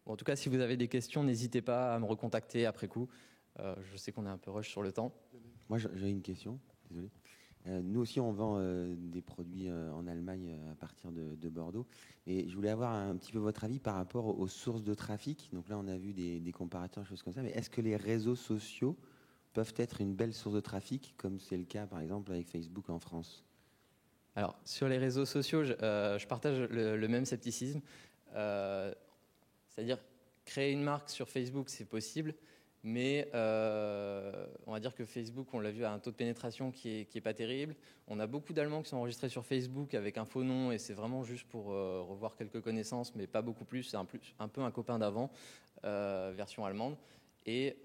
[SPEAKER 7] Bon, en tout cas, si vous avez des questions, n'hésitez pas à me recontacter après coup. Je sais qu'on est un peu rush sur le temps.
[SPEAKER 8] Moi, j'ai une question, désolé. Nous aussi, on vend des produits en Allemagne à partir de Bordeaux. Et je voulais avoir un petit peu votre avis par rapport aux sources de trafic. Donc là, on a vu des comparateurs, des choses comme ça. Mais est-ce que les réseaux sociaux peuvent être une belle source de trafic, comme c'est le cas, par exemple, avec Facebook en France?
[SPEAKER 7] Alors, sur les réseaux sociaux, je partage le même scepticisme. C'est-à-dire, créer une marque sur Facebook, c'est possible. Mais on va dire que Facebook, on l'a vu, a un taux de pénétration qui est pas terrible. On a beaucoup d'Allemands qui sont enregistrés sur Facebook avec un faux nom et c'est vraiment juste pour revoir quelques connaissances, mais pas beaucoup plus. C'est un peu un copain d'avant, version allemande. Et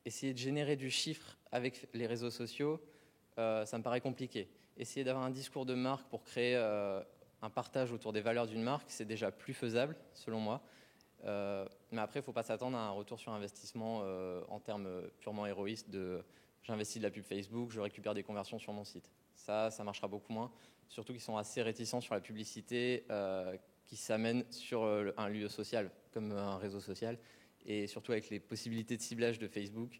[SPEAKER 7] essayer de générer du chiffre avec les réseaux sociaux, ça me paraît compliqué. Essayer d'avoir un discours de marque pour créer un partage autour des valeurs d'une marque, c'est déjà plus faisable, selon moi. Mais après, il ne faut pas s'attendre à un retour sur investissement en termes purement héroïstes de j'investis de la pub Facebook, je récupère des conversions sur mon site. Ça marchera beaucoup moins. Surtout qu'ils sont assez réticents sur la publicité qui s'amène sur un lieu social, comme un réseau social. Et surtout avec les possibilités de ciblage de Facebook,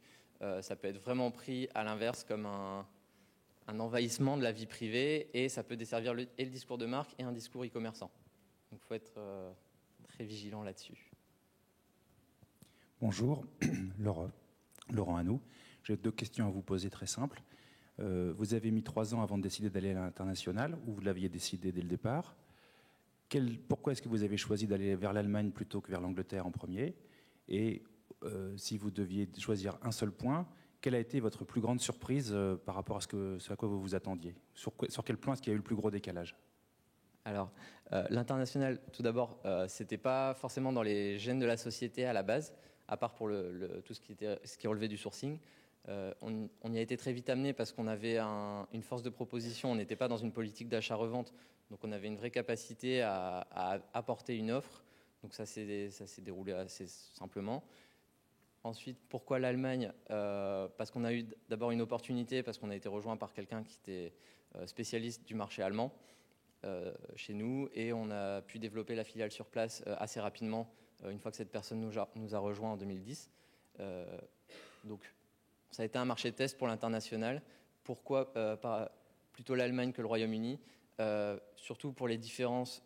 [SPEAKER 7] ça peut être vraiment pris à l'inverse comme un envahissement de la vie privée et ça peut desservir le discours de marque et un discours e-commerçant. Donc il faut être très vigilant là-dessus.
[SPEAKER 9] Bonjour, Laurent Hanou. J'ai 2 questions à vous poser très simples. Vous avez mis 3 ans avant de décider d'aller à l'international, ou vous l'aviez décidé dès le départ. Pourquoi est-ce que vous avez choisi d'aller vers l'Allemagne plutôt que vers l'Angleterre en premier? Et si vous deviez choisir un seul point, quelle a été votre plus grande surprise par rapport à ce à quoi vous vous attendiez? Sur quel point est-ce qu'il y a eu le plus gros décalage?
[SPEAKER 7] Alors, l'international, tout d'abord, c'était pas forcément dans les gènes de la société à la base, à part pour tout ce qui relevait du sourcing. On y a été très vite amené parce qu'on avait une force de proposition, on n'était pas dans une politique d'achat-revente, donc on avait une vraie capacité à apporter une offre. Donc ça s'est déroulé assez simplement. Ensuite, pourquoi l'Allemagne? Parce qu'on a eu d'abord une opportunité, parce qu'on a été rejoint par quelqu'un qui était spécialiste du marché allemand chez nous, et on a pu développer la filiale sur place assez rapidement, une fois que cette personne nous a rejoint en 2010. Donc, ça a été un marché de test pour l'international. Pourquoi plutôt l'Allemagne que le Royaume-Uni? Surtout pour les différences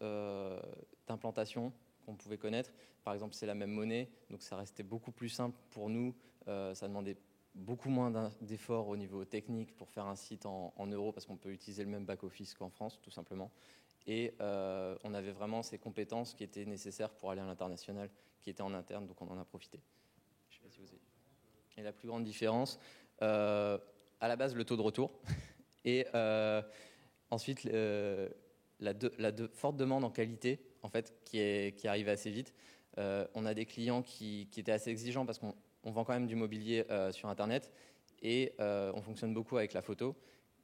[SPEAKER 7] d'implantation qu'on pouvait connaître. Par exemple, c'est la même monnaie, donc ça restait beaucoup plus simple pour nous. Ça demandait beaucoup moins d'efforts au niveau technique pour faire un site en euros, parce qu'on peut utiliser le même back-office qu'en France, tout simplement. Et on avait vraiment ces compétences qui étaient nécessaires pour aller à l'international, qui étaient en interne, donc on en a profité. Je sais pas si vous avez... Et la plus grande différence, à la base, le taux de retour. Et ensuite, la forte demande en qualité, en fait, qui arrivait assez vite. On a des clients qui étaient assez exigeants parce qu'on vend quand même du mobilier sur Internet et on fonctionne beaucoup avec la photo,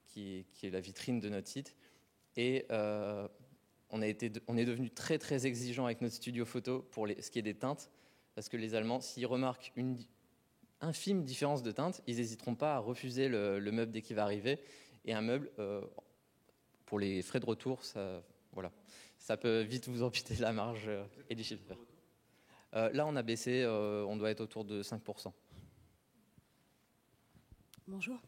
[SPEAKER 7] qui est la vitrine de notre site. Et on est devenu très très exigeant avec notre studio photo pour ce qui est des teintes, parce que les Allemands, s'ils remarquent une infime différence de teinte, ils n'hésiteront pas à refuser le meuble dès qu'il va arriver. Et un meuble, pour les frais de retour, ça peut vite vous amputer la marge et les chiffres d'affaires. Là, on a baissé, on doit être autour de 5%.
[SPEAKER 10] Bonjour.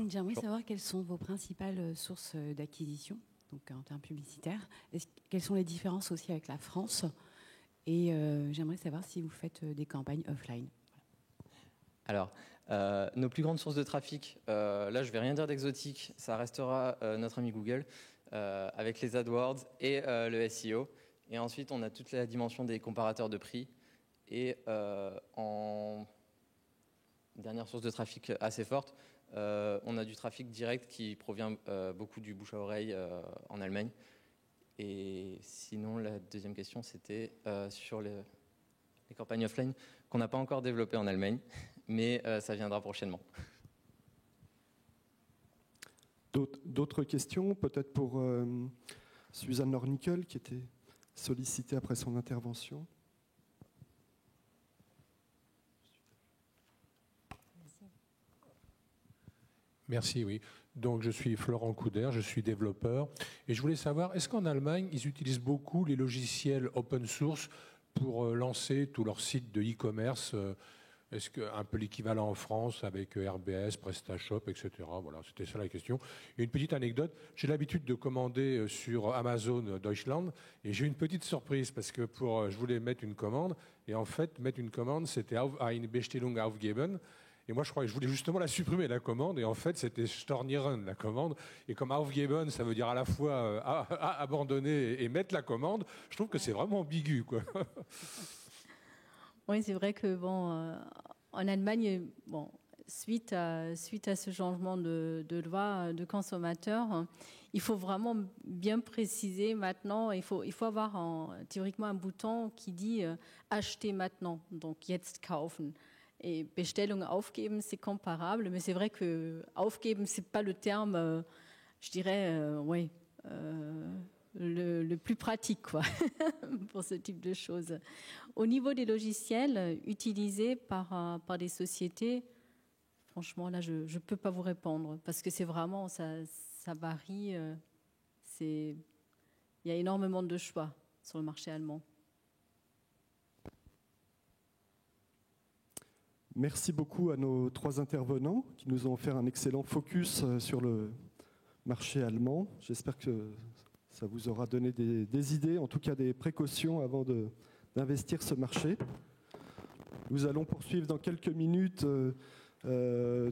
[SPEAKER 10] J'aimerais savoir quelles sont vos principales sources d'acquisition, donc en termes publicitaires. Quelles sont les différences aussi avec la France? Et j'aimerais savoir si vous faites des campagnes offline. Voilà.
[SPEAKER 7] Alors, nos plus grandes sources de trafic, là, je ne vais rien dire d'exotique, ça restera notre ami Google, avec les AdWords et le SEO. Et ensuite, on a toute la dimension des comparateurs de prix. Et en dernière source de trafic assez forte, on a du trafic direct qui provient beaucoup du bouche à oreille en Allemagne. Et sinon, la deuxième question, c'était sur les campagnes offline qu'on n'a pas encore développées en Allemagne, mais ça viendra prochainement.
[SPEAKER 1] D'autres questions, peut-être pour Suzanne Lornickel, qui était sollicitée après son intervention.
[SPEAKER 11] Merci, oui. Donc, je suis Florent Couder, je suis développeur. Et je voulais savoir, est-ce qu'en Allemagne, ils utilisent beaucoup les logiciels open source pour lancer tous leurs sites de e-commerce Est-ce qu'un peu l'équivalent en France avec RBS, PrestaShop, etc. Voilà, c'était ça la question. Et une petite anecdote, j'ai l'habitude de commander sur Amazon Deutschland et j'ai une petite surprise parce que je voulais mettre une commande et en fait, mettre une commande, c'était eine Bestellung aufgeben. Et moi, je croyais que je voulais justement la supprimer, la commande. Et en fait, c'était stornieren, la commande. Et comme aufgeben, ça veut dire à la fois abandonner et mettre la commande, je trouve que c'est vraiment ambigu, quoi.
[SPEAKER 4] Oui, c'est vrai que en Allemagne, suite à ce changement de loi de consommateur, il faut vraiment bien préciser maintenant. Il faut avoir théoriquement un bouton qui dit acheter maintenant, donc jetzt kaufen. Et Bestellung aufgeben, c'est comparable, mais c'est vrai que aufgeben, c'est pas le terme, je dirais, le plus pratique, quoi, pour ce type de choses. Au niveau des logiciels utilisés par des sociétés, franchement, là, je ne peux pas vous répondre, parce que c'est vraiment, ça varie. Il y a énormément de choix sur le marché allemand.
[SPEAKER 1] Merci beaucoup à nos 3 intervenants qui nous ont offert un excellent focus sur le marché allemand. J'espère que ça vous aura donné des idées, en tout cas des précautions avant d'investir ce marché. Nous allons poursuivre dans quelques minutes,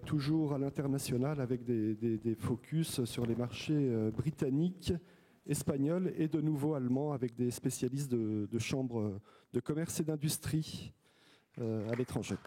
[SPEAKER 1] toujours à l'international, avec des focus sur les marchés britanniques, espagnols et de nouveau allemands, avec des spécialistes de chambres de commerce et d'industrie à l'étranger.